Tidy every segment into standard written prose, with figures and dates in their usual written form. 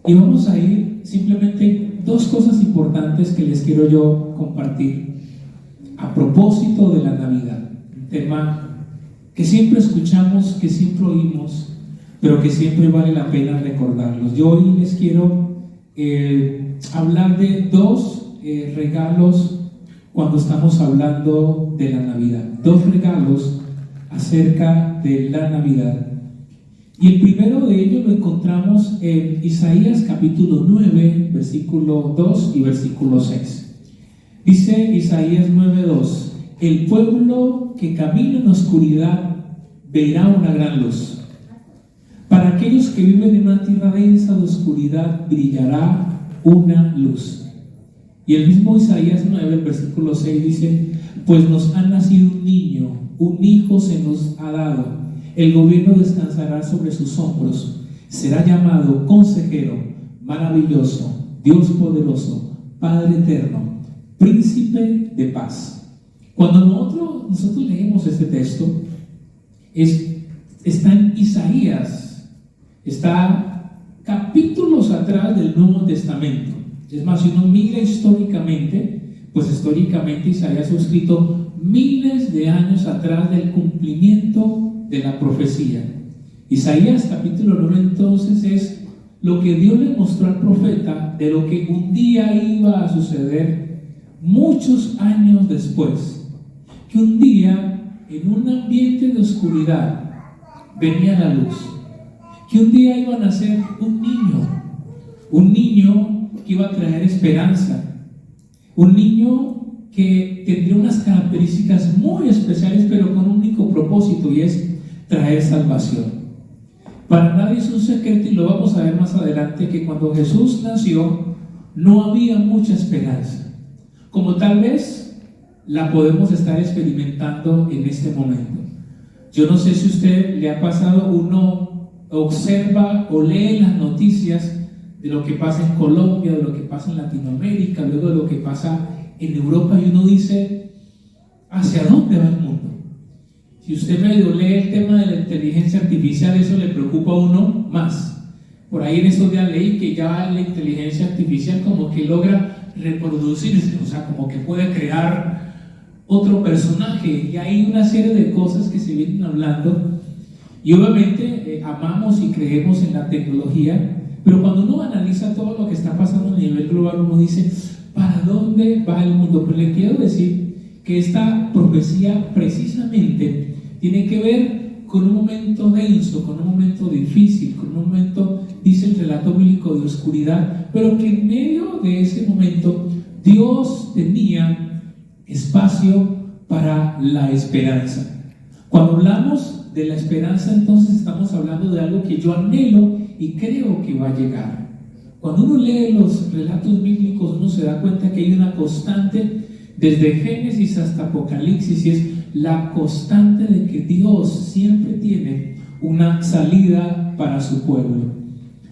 Y vamos a ir simplemente dos cosas importantes que les quiero yo compartir a propósito de la Navidad. Un tema que siempre escuchamos, que siempre oímos, pero que siempre vale la pena recordarlos. Yo hoy les quiero hablar de dos regalos cuando estamos hablando de la Navidad. Dos regalos acerca de la Navidad. Y el primero de ellos lo encontramos en Isaías capítulo 9, versículo 2 y versículo 6. Dice Isaías 9:2: el pueblo que camina en oscuridad verá una gran luz. Para aquellos que viven en una tierra densa de oscuridad brillará una luz. Y el mismo Isaías 9, el versículo 6 dice: pues nos ha nacido un niño, un hijo se nos ha dado. El gobierno descansará sobre sus hombros. Será llamado Consejero, Maravilloso, Dios Poderoso, Padre Eterno, Príncipe de Paz. Cuando nosotros leemos este texto, está en Isaías, está capítulos atrás del Nuevo Testamento. Es más, si uno mira históricamente, pues históricamente Isaías fue escrito miles de años atrás del cumplimiento de la profecía. Isaías capítulo 9 entonces es lo que Dios le mostró al profeta de lo que un día iba a suceder muchos años después, que un día en un ambiente de oscuridad venía la luz, que un día iba a nacer un niño que iba a traer esperanza, un niño que tendría unas características muy especiales, pero con un único propósito, y es traer salvación. Para nadie es un secreto, y lo vamos a ver más adelante, que cuando Jesús nació no había mucha esperanza, como tal vez la podemos estar experimentando en este momento. Yo no sé si a usted le ha pasado, uno observa o lee las noticias de lo que pasa en Colombia, de lo que pasa en Latinoamérica, luego de lo que pasa en Europa, y uno dice: ¿hacia dónde va el mundo? Si usted medio lee el tema de la inteligencia artificial, eso le preocupa a uno más. Por ahí en estos días leí que ya la inteligencia artificial como que logra reproducirse, o sea, como que puede crear otro personaje, y hay una serie de cosas que se vienen hablando, y obviamente amamos y creemos en la tecnología, pero cuando uno analiza todo lo que está pasando a nivel global, uno dice: ¿para dónde va el mundo? Pero le quiero decir que esta profecía precisamente tiene que ver con un momento denso, con un momento difícil, con un momento, dice el relato bíblico, de oscuridad, pero que en medio de ese momento Dios tenía espacio para la esperanza. Cuando hablamos de la esperanza, entonces estamos hablando de algo que yo anhelo y creo que va a llegar. Cuando uno lee los relatos bíblicos, uno se da cuenta que hay una constante desde Génesis hasta Apocalipsis, y es la constante de que Dios siempre tiene una salida para su pueblo.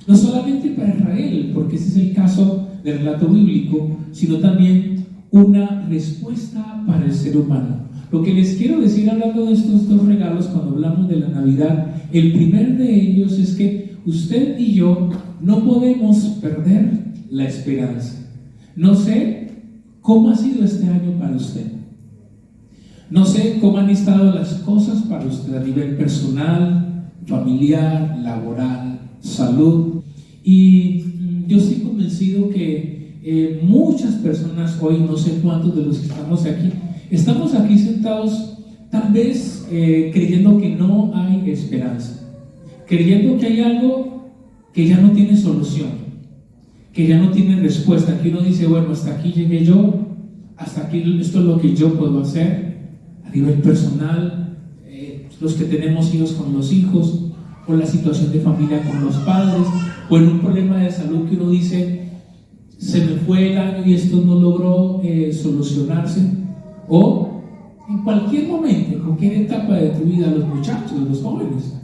No solamente para Israel, porque ese es el caso del relato bíblico, sino también una respuesta para el ser humano. Lo que les quiero decir hablando de estos dos regalos cuando hablamos de la Navidad, el primer de ellos es que usted y yo no podemos perder la esperanza. No sé cómo ha sido este año para usted. No sé cómo han estado las cosas para usted a nivel personal, familiar, laboral, salud. Y yo estoy convencido que muchas personas hoy, no sé cuántos de los que estamos aquí sentados tal vez creyendo que no hay esperanza, creyendo que hay algo que ya no tiene solución, que ya no tiene respuesta, que uno dice: bueno, hasta aquí llegué yo, hasta aquí esto es lo que yo puedo hacer. A nivel personal, los que tenemos hijos con los hijos, o la situación de familia con los padres, o en un problema de salud que uno dice: se me fue el año y esto no logró solucionarse. O en cualquier momento, en cualquier etapa de tu vida, los muchachos, los jóvenes,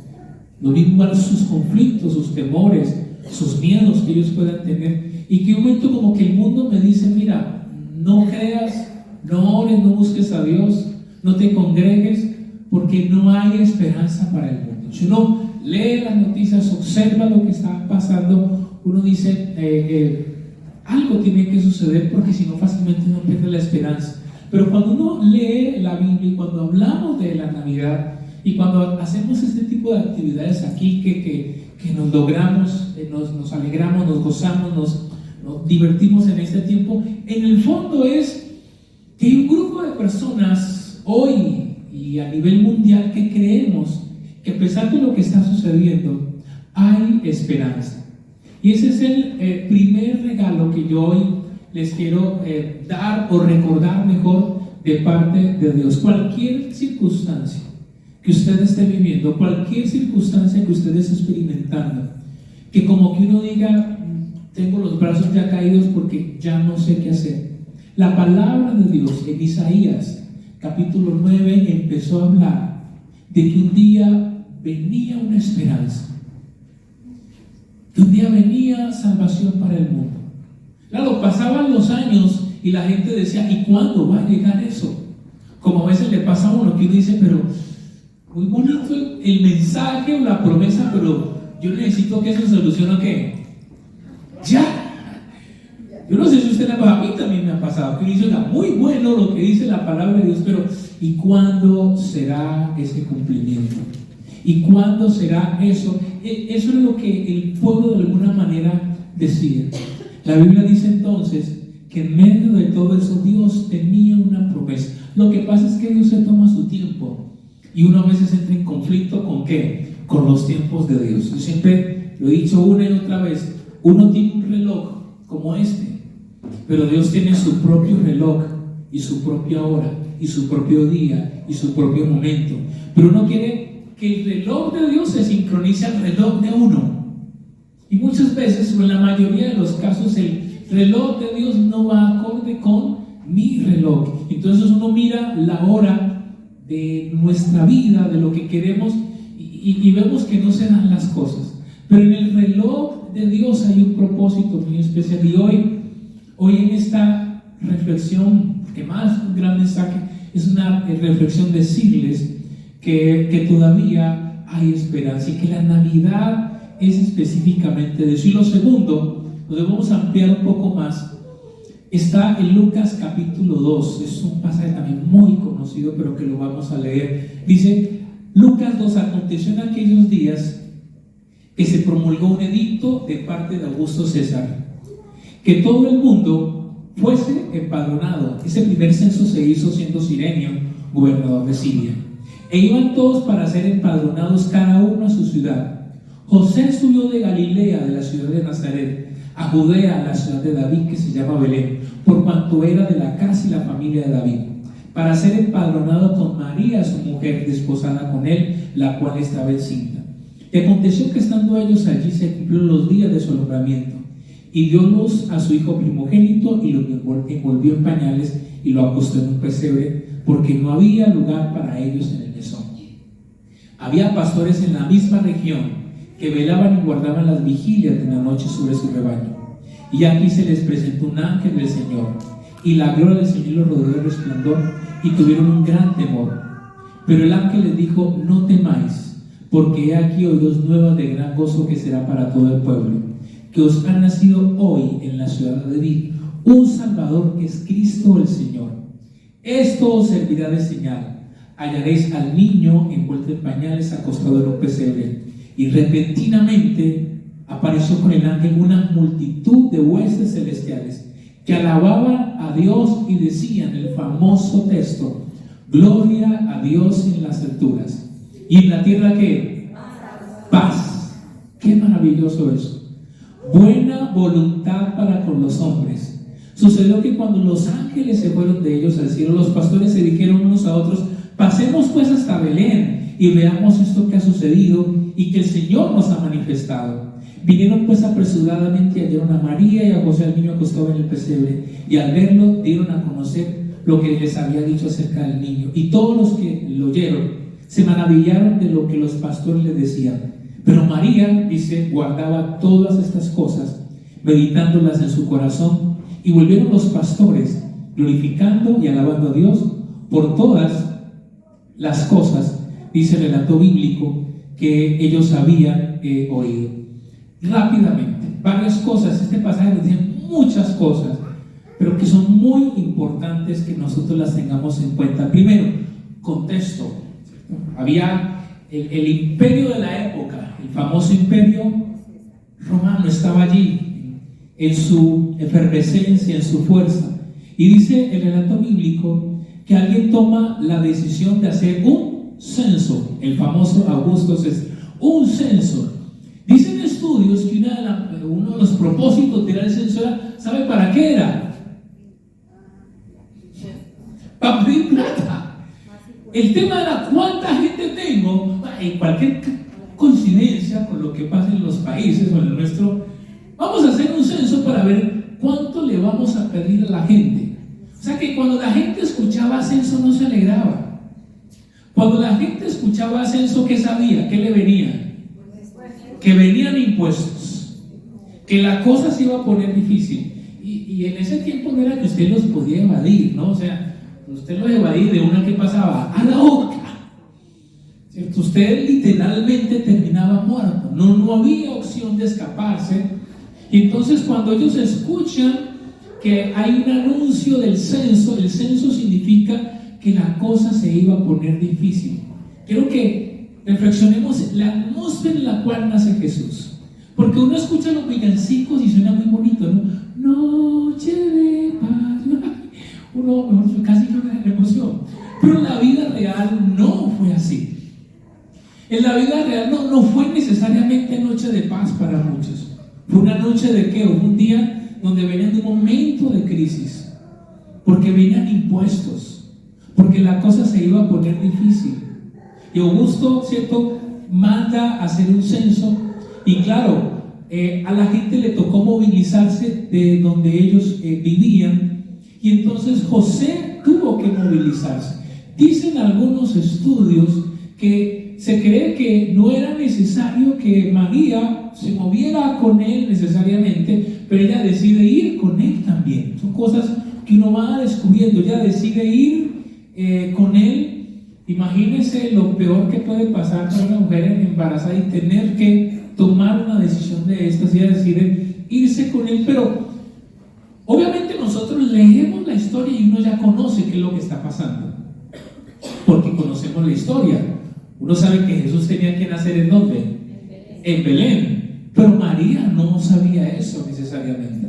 lo mismo sus conflictos, sus temores, sus miedos que ellos puedan tener, y que un momento como que el mundo me dice: mira, no creas, no ores, no busques a Dios, no te congregues, porque no hay esperanza para el mundo. Si uno lee las noticias, observa lo que está pasando, uno dice, algo tiene que suceder porque si no fácilmente uno pierde la esperanza. Pero cuando uno lee la Biblia y cuando hablamos de la Navidad y cuando hacemos este tipo de actividades aquí que nos logramos, nos alegramos, nos gozamos, nos divertimos en este tiempo, en el fondo es que hay un grupo de personas hoy y a nivel mundial que creemos que a pesar de lo que está sucediendo hay esperanza. Y ese es el primer regalo que yo hoy les quiero dar o recordar mejor de parte de Dios. Cualquier circunstancia que usted esté viviendo, cualquier circunstancia que usted esté experimentando, que como que uno diga, tengo los brazos ya caídos porque ya no sé qué hacer. La palabra de Dios en Isaías capítulo 9 empezó a hablar de que un día venía una esperanza, que un día venía salvación para el mundo. Claro, pasaban los años y la gente decía, ¿y cuándo va a llegar eso? Como a veces le pasa a uno que uno dice, pero muy bonito el mensaje o la promesa, pero yo necesito que eso se solucione, ¿qué? ¡Ya! Yo no sé si usted le ha pasado, a mí también me ha pasado, que uno dice, muy bueno lo que dice la palabra de Dios, pero ¿y cuándo será ese cumplimiento? ¿Y cuándo será eso? Eso es lo que el pueblo de alguna manera decía. La Biblia dice entonces que en medio de todo eso Dios tenía una promesa. Lo que pasa es que Dios se toma su tiempo y uno a veces entra en conflicto ¿con qué? Con los tiempos de Dios. Yo siempre lo he dicho una y otra vez, uno tiene un reloj como este, pero Dios tiene su propio reloj y su propia hora y su propio día y su propio momento, pero uno quiere que el reloj de Dios se sincronice al reloj de uno. Y muchas veces, o en la mayoría de los casos, el reloj de Dios no va acorde con mi reloj. Entonces uno mira la hora de nuestra vida, de lo que queremos, y vemos que no se dan las cosas. Pero en el reloj de Dios hay un propósito muy especial. Y hoy en esta reflexión, que más un gran mensaje, es una reflexión decirles que todavía hay esperanza y que la Navidad es específicamente de eso. Y lo segundo, lo debemos ampliar un poco más, está en Lucas capítulo 2, es un pasaje también muy conocido, pero que lo vamos a leer. Dice Lucas 2, aconteció en aquellos días que se promulgó un edicto de parte de Augusto César, que todo el mundo fuese empadronado. Ese primer censo se hizo siendo Cirenio gobernador de Siria, e iban todos para ser empadronados cada uno a su ciudad. José subió de Galilea, de la ciudad de Nazaret, a Judea, a la ciudad de David, que se llama Belén, por cuanto era de la casa y la familia de David, para ser empadronado con María, su mujer, desposada con él, la cual estaba encinta. Y aconteció que estando ellos allí se cumplieron los días de su alumbramiento, y dio luz a su hijo primogénito, y lo envolvió en pañales y lo acostó en un pesebre, porque no había lugar para ellos en el mesón. Había pastores en la misma región que velaban y guardaban las vigilias de la noche sobre su rebaño. Y aquí se les presentó un ángel del Señor, y la gloria del Señor los rodeó de resplandor, y tuvieron un gran temor. Pero el ángel les dijo: no temáis, porque he aquí oídos nuevas de gran gozo que será para todo el pueblo, que os ha nacido hoy en la ciudad de David un Salvador, que es Cristo el Señor. Esto os servirá de señal: hallaréis al niño envuelto en pañales, acostado en un pesebre. Y repentinamente apareció con el ángel una multitud de huestes celestiales que alababan a Dios y decían el famoso texto: gloria a Dios en las alturas, y en la tierra ¿qué? Paz. Qué maravilloso eso. Buena voluntad para con los hombres. Sucedió que cuando los ángeles se fueron de ellos al cielo, los pastores se dijeron unos a otros: pasemos pues hasta Belén y veamos esto que ha sucedido y que el Señor nos ha manifestado. Vinieron pues apresuradamente y hallaron a María y a José al niño acostado en el pesebre, y al verlo dieron a conocer lo que les había dicho acerca del niño. Y todos los que lo oyeron se maravillaron de lo que los pastores les decían. Pero María, dice, guardaba todas estas cosas, meditándolas en su corazón. Y volvieron los pastores, glorificando y alabando a Dios por todas las cosas, dice el relato bíblico, que ellos habían oído. Rápidamente, varias cosas. Este pasaje nos dice muchas cosas, pero que son muy importantes que nosotros las tengamos en cuenta. Primero, contexto. Había el imperio de la época, el famoso imperio romano, estaba allí en su efervescencia, en su fuerza. Y dice el relato bíblico que alguien toma la decisión de hacer un censo, el famoso Augusto César, un censo. Dicen estudios que uno de los propósitos de ir al censo era, ¿sabe para qué era? Para pedir plata. El tema era cuánta gente tengo. En cualquier coincidencia con lo que pasa en los países o en el nuestro, vamos a hacer un censo para ver cuánto le vamos a pedir a la gente. O sea que cuando la gente escuchaba censo no se alegraba. Cuando la gente escuchaba censo, ¿qué sabía? ¿Qué le venía? Que venían impuestos, que la cosa se iba a poner difícil. Y en ese tiempo no era que usted los podía evadir, ¿no? O sea, usted los evadía de una que pasaba a la otra, ¿cierto? Usted literalmente terminaba muerto, no había opción de escaparse. Y entonces cuando ellos escuchan que hay un anuncio del censo, el censo significa que la cosa se iba a poner difícil. Quiero que reflexionemos la atmósfera en la cual nace Jesús, porque uno escucha los villancicos y suena muy bonito, ¿no? Noche de paz, uno casi llora de emoción, pero en la vida real no fue así. En la vida real no fue necesariamente noche de paz para muchos. Fue una noche de qué, un día donde venían de un momento de crisis, porque venían impuestos, porque la cosa se iba a poner difícil. Y Augusto, ¿cierto?, manda a hacer un censo, y claro, a la gente le tocó movilizarse de donde ellos vivían, y entonces José tuvo que movilizarse. Dicen algunos estudios que se cree que no era necesario que María se moviera con él necesariamente, pero ella decide ir con él también. Son cosas que uno va descubriendo. Ella decide ir con él. Imagínense lo peor que puede pasar para una mujer embarazada y tener que tomar una decisión de estas. Ella decide irse con él, pero obviamente nosotros leemos la historia y uno ya conoce qué es lo que está pasando, porque conocemos la historia. Uno sabe que Jesús tenía que nacer ¿en dónde? En Belén. Pero María no sabía eso necesariamente.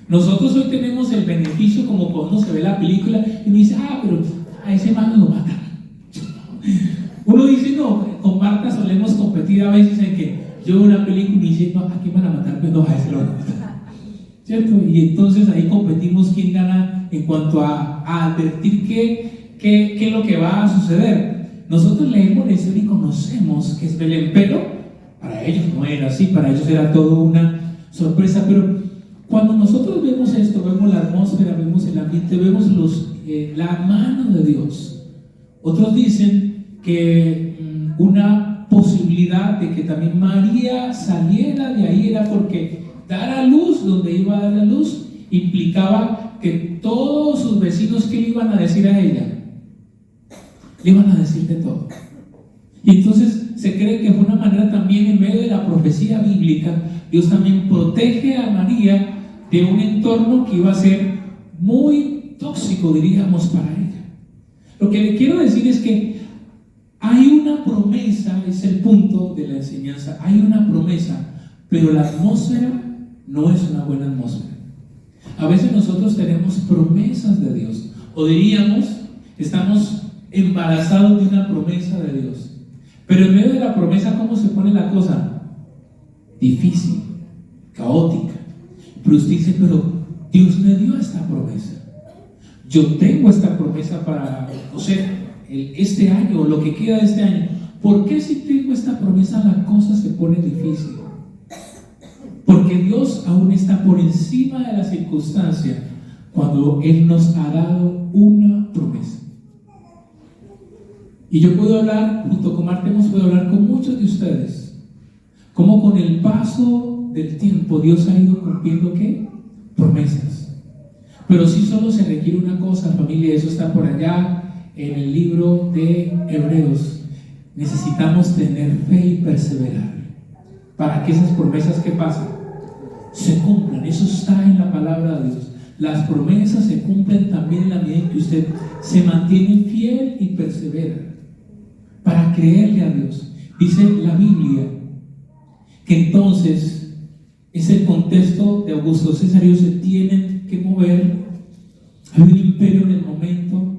Nosotros hoy tenemos el beneficio, como cuando se ve la película y uno dice, pero a ese man lo matan. Uno dice, no, con Marta solemos competir a veces en que yo veo una película y dice, no, aquí van a matar, pero no, a ese lo van a matar, ¿cierto? Y entonces ahí competimos quién gana en cuanto a advertir qué es lo que va a suceder. Nosotros leemos la historia y conocemos que es Belén, pero para ellos no era así, para ellos era todo una sorpresa. Pero cuando nosotros vemos esto, vemos la atmósfera, vemos el ambiente, vemos la mano de Dios. Otros dicen que una posibilidad de que también María saliera de ahí era porque dar a luz, donde iba a dar a luz, implicaba que todos sus vecinos, ¿qué le iban a decir a ella? Le iban a decir de todo. Y entonces se cree que fue una manera también, en medio de la profecía bíblica, Dios también protege a María de un entorno que iba a ser muy tóxico, diríamos, para ella. Lo que le quiero decir es que hay una promesa, es el punto de la enseñanza, hay una promesa, pero la atmósfera no es una buena atmósfera. A veces nosotros tenemos promesas de Dios, o diríamos, estamos embarazados de una promesa de Dios, pero en medio de la promesa, ¿cómo se pone la cosa? Difícil, caótica. Pero usted dice, pero Dios me dio esta promesa, yo tengo esta promesa para, no sé, este año o lo que queda de este año. ¿Por qué si tengo esta promesa la cosa se pone difícil? Porque Dios aún está por encima de la circunstancia cuando Él nos ha dado una promesa. Y yo puedo hablar, junto con Marta puedo hablar con muchos de ustedes, cómo con el paso del tiempo Dios ha ido cumpliendo ¿qué? Promesas. Pero sí solo se requiere una cosa, familia, eso está por allá en el libro de Hebreos. necesitamos tener fe y perseverar para que esas promesas que pasan se cumplan. Eso está en la palabra de Dios. Las promesas se cumplen también en la medida en que usted se mantiene fiel y persevera para creerle a Dios. Dice la Biblia que entonces es el contexto de Augusto César. Ellos se tienen que mover. Hay un imperio en el momento.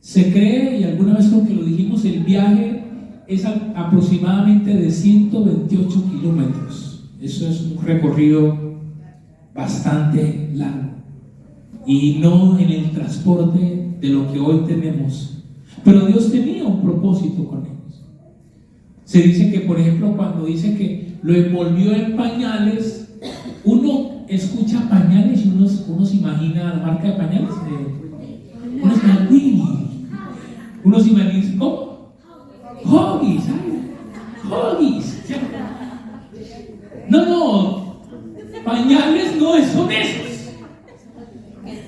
Se cree, y alguna vez creo que lo dijimos, el viaje es aproximadamente de 128 kilómetros. Eso es un recorrido bastante largo. Y no en el transporte de lo que hoy tenemos. Pero Dios tenía un propósito con ellos. Se dice que, por ejemplo, cuando dice que lo envolvió en pañales, uno escucha pañales y uno se imagina la marca de pañales. Uno se imagina Willy. Uno se imagina, ¿cómo? Huggies. Huggies. No. Pañales no son esos.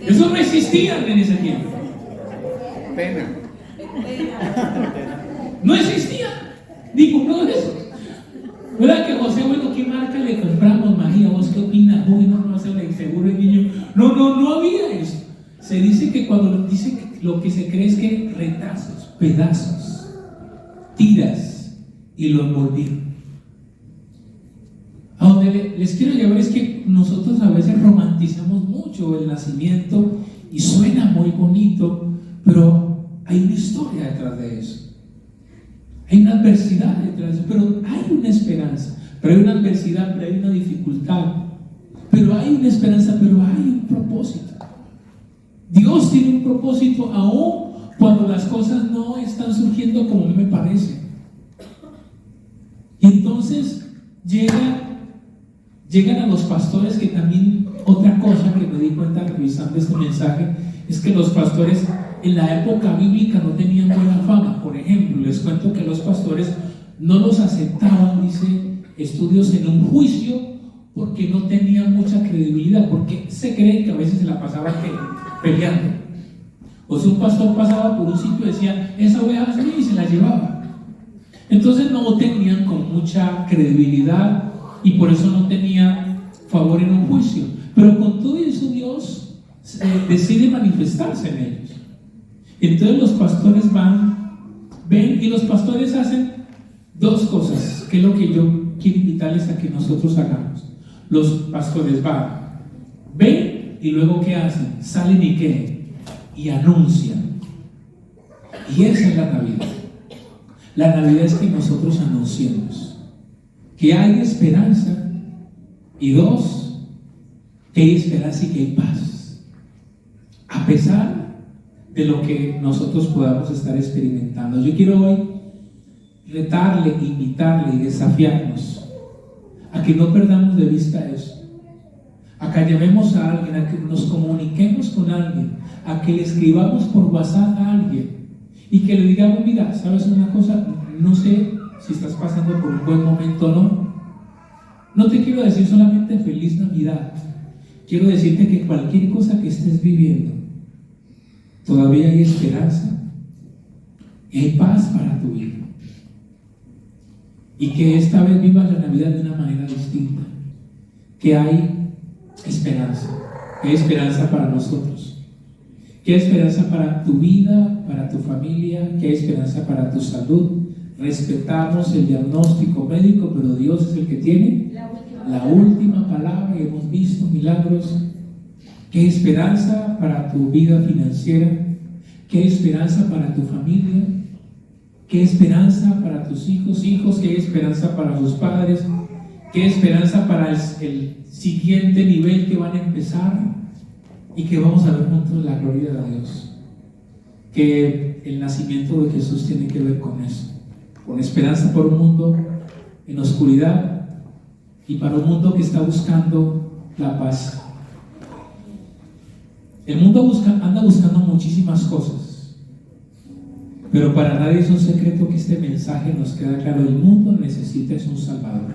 Eso no existían en ese tiempo. Pena. No existía ninguno de esos. ¿Verdad que José, bueno, qué marca le compramos, María? ¿Vos qué opinas? Uy, no se le seguro el niño. No había eso. Se dice que cuando dice que lo que se cree es que retazos, pedazos, tiras y lo envolvieron. A donde les quiero llevar es que nosotros a veces romantizamos mucho el nacimiento y suena muy bonito, pero hay una historia detrás de eso. Hay una adversidad detrás de eso, pero hay una esperanza. Pero hay una adversidad, pero hay una dificultad. Pero hay una esperanza, pero hay un propósito. Dios tiene un propósito aún cuando las cosas no están surgiendo como a mí me parece. Y entonces llegan a los pastores, que también otra cosa que me di cuenta revisando este mensaje es que los pastores en la época bíblica no tenían buena fama. Por ejemplo, les cuento que los pastores no los aceptaban, dice estudios, en un juicio porque no tenían mucha credibilidad, porque se cree que a veces se la pasaban peleando. O si un pastor pasaba por un sitio y decía, esa oveja es mía, y se la llevaba. Entonces no tenían con mucha credibilidad y por eso no tenía favor en un juicio. Pero con todo eso Dios decide manifestarse en ellos. Entonces los pastores ven, y los pastores hacen dos cosas, que es lo que yo quiero invitarles a que nosotros hagamos. Los pastores ven, y luego ¿qué hacen? Salen y ¿qué? Y anuncian. Y esa es la Navidad. La Navidad es que nosotros anunciemos que hay esperanza, y dos, que hay esperanza y que hay paz, a pesar de lo que nosotros podamos estar experimentando. Yo quiero hoy retarle, invitarle y desafiarnos a que no perdamos de vista eso, a que llamemos a alguien, a que nos comuniquemos con alguien, a que le escribamos por WhatsApp a alguien y que le digamos, mira, ¿sabes una cosa? No sé si estás pasando por un buen momento o no. No te quiero decir solamente feliz Navidad, quiero decirte que cualquier cosa que estés viviendo, todavía hay esperanza y hay paz para tu vida, y que esta vez vivas la Navidad de una manera distinta, que hay esperanza para nosotros, que hay esperanza para tu vida, para tu familia, que hay esperanza para tu salud. Respetamos el diagnóstico médico, pero Dios es el que tiene la última palabra, y hemos visto milagros. ¿Qué esperanza para tu vida financiera? ¿Qué esperanza para tu familia? ¿Qué esperanza para tus hijos? ¿Qué esperanza para sus padres? ¿Qué esperanza para el siguiente nivel que van a empezar y que vamos a ver juntos la gloria de Dios? Que el nacimiento de Jesús tiene que ver con eso, con esperanza por un mundo en oscuridad y para un mundo que está buscando la paz. El mundo anda buscando muchísimas cosas, pero para nadie es un secreto que este mensaje nos queda claro: el mundo necesita un Salvador.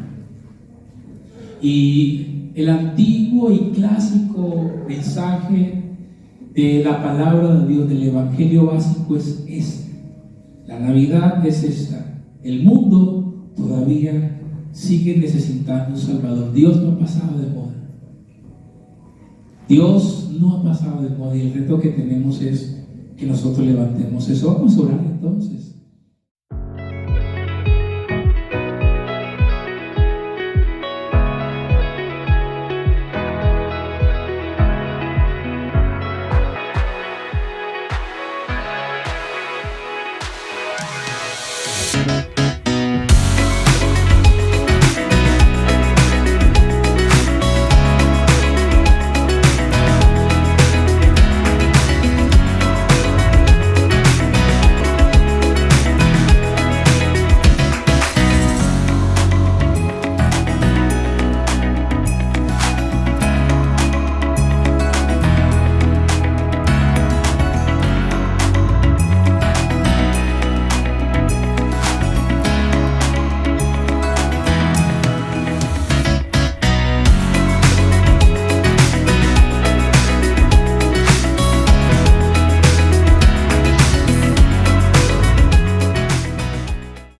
Y el antiguo y clásico mensaje de la palabra de Dios, del evangelio básico, es este. La Navidad es esta: El mundo todavía sigue necesitando un Salvador. Dios no ha pasado de moda. Dios no ha pasado de moda, y el reto que tenemos es que nosotros levantemos eso. Vamos a orar entonces.